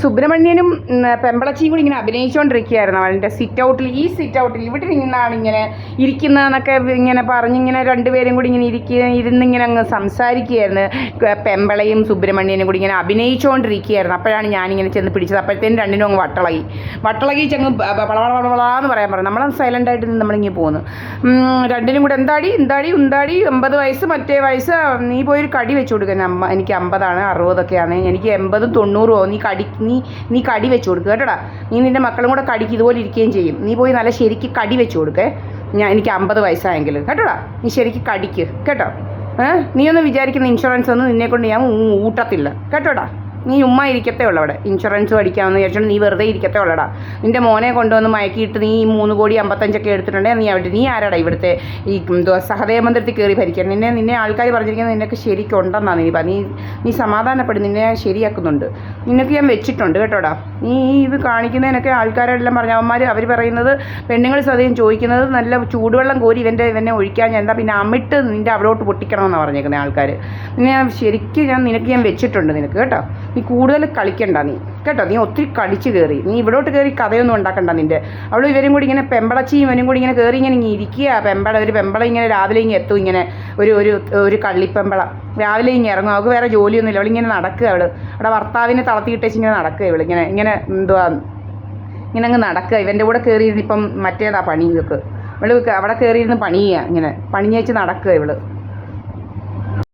സുബ്രഹ്മണ്യനും പെമ്പളച്ചിയും കൂടി ഇങ്ങനെ അഭിനയിച്ചുകൊണ്ടിരിക്കുകയായിരുന്നു അവൻ്റെ ഈ സിറ്റ് ഔട്ടിൽ ഇവിടെ നിന്നാണ് ഇങ്ങനെ ഇരിക്കുന്നതെന്നൊക്കെ ഇങ്ങനെ പറഞ്ഞിങ്ങനെ രണ്ടുപേരും കൂടി ഇങ്ങനെ ഇരുന്നിങ്ങനെ അങ്ങ് സംസാരിക്കുകയായിരുന്നു. പെമ്പളയും സുബ്രഹ്മണ്യനും കൂടി ഇങ്ങനെ അഭിനയിച്ചുകൊണ്ടിരിക്കുകയായിരുന്നു. അപ്പോഴാണ് ഞാനിങ്ങനെ ചെന്ന് പിടിച്ചത്. അപ്പോഴത്തേനും രണ്ടിനും അങ്ങ് വട്ടളകി ചെങ്ങ് വളവളവളാന്ന് പറയാൻ പറഞ്ഞു. നമ്മൾ സൈലൻ്റായിട്ട് നിന്ന് നമ്മളിങ്ങനെ പോകുന്നു. രണ്ടിനും കൂടെ എന്താടി 80 വയസ്സ് മറ്റേ വയസ്സ്, നീ പോയൊരു കടി വെച്ച് കൊടുക്കുക. എനിക്ക് 50 60 എനിക്ക് 80 90 നീ കടി വെച്ച് കൊടുക്കുക കേട്ടോടാ. നീ നിൻ്റെ മക്കളും കൂടെ കടിക്ക് ഇതുപോലെ ഇരിക്കുകയും ചെയ്യും. നീ പോയി നല്ല ശരിക്ക് കടി വെച്ച് കൊടുക്കേ. എനിക്ക് 50 വയസ്സായെങ്കിൽ കേട്ടോടാ. നീ ശരിക്ക് കടിക്ക് കേട്ടോ. നീ ഒന്ന് വിചാരിക്കുന്ന ഇൻഷുറൻസ് ഒന്നും നിന്നെക്കൊണ്ട് ഞാൻ ഊട്ടത്തില്ല കേട്ടോടാ. നീ ഉമ്മ ഇരിക്കത്തേ ഉള്ളൂ അവിടെ. ഇൻഷുറൻസ് പഠിക്കാമെന്ന് വിചാരിച്ചോണ്ട് നീ വെറുതെ ഇരിക്കത്തേ ഉള്ളടാ. നിൻ്റെ മോനെ കൊണ്ടുവന്ന് മയക്കിയിട്ട് നീ 3,55,00,000 എടുത്തിട്ടുണ്ടെങ്കിൽ നീ ആരാടാ ഇവിടുത്തെ ഈ സഹദേവ മന്ദിരത്തിൽ കയറി ഭരിക്കാൻ? നിന്നെ ആൾക്കാർ പറഞ്ഞിരിക്കുന്നത് നിനക്ക് ശരിക്കുണ്ടെന്നാണ് നീ സമാധാനപ്പെടും. നിന്നെ ഞാൻ ശരിയാക്കുന്നുണ്ട്. നിനക്ക് ഞാൻ വെച്ചിട്ടുണ്ട് കേട്ടോടാ. നീ ഇത് കാണിക്കുന്നതിനൊക്കെ ആൾക്കാരെല്ലാം പറഞ്ഞവന്മാർ അവർ പറയുന്നത് പെണ്ണുങ്ങൾ സദ്യം ചോദിക്കുന്നത് നല്ല ചൂടുവെള്ളം കോരി ഇവനെ ഒഴിക്കാൻ എന്താ പിന്നെ അമിട്ട് നിൻ്റെ അവിടോട്ട് പൊട്ടിക്കണമെന്നാണ് പറഞ്ഞേക്കുന്നത് ആൾക്കാർ. നിനക്ക് ഞാൻ വെച്ചിട്ടുണ്ട് നിനക്ക് കേട്ടോ. നീ കൂടുതൽ കളിക്കണ്ട നീ കേട്ടോ. നീ ഒത്തിരി കളിച്ച് കയറി. നീ ഇവിടോട്ട് കയറി കഥയൊന്നും ഉണ്ടാക്കണ്ട. നിൻ്റെ അവളും ഇവരും കൂടി ഇങ്ങനെ പെമ്പളച്ചിയും ഇവനും കൂടി ഇങ്ങനെ കയറി ഇങ്ങനെ ഇരിക്കുക. ഒരു പെമ്പള ഇങ്ങനെ രാവിലെ ഇങ്ങനെ എത്തും. ഇങ്ങനെ ഒരു കള്ളിപ്പെമ്പള രാവിലെ ഇങ്ങനെ ഇറങ്ങും. അവൾക്ക് വേറെ ജോലിയൊന്നുമില്ല. അവളിങ്ങനെ നടക്കുക. അവിടെ ഭർത്താവിനെ തളർത്തിയിട്ടേച്ച് ഇങ്ങനെ നടക്കുക. ഇങ്ങനെ എന്തുവാ ഇങ്ങനെ അങ്ങ് നടക്കുക. ഇവൻ്റെ കൂടെ കയറിയിരുന്ന് ഇപ്പം മറ്റേതാ പണി ഇവൾക്ക്. അവിടെ കയറിയിരുന്ന് പണി ചെയ്യുക. ഇങ്ങനെ പണിഞ്ഞേച്ച് നടക്കുക ഇവള്.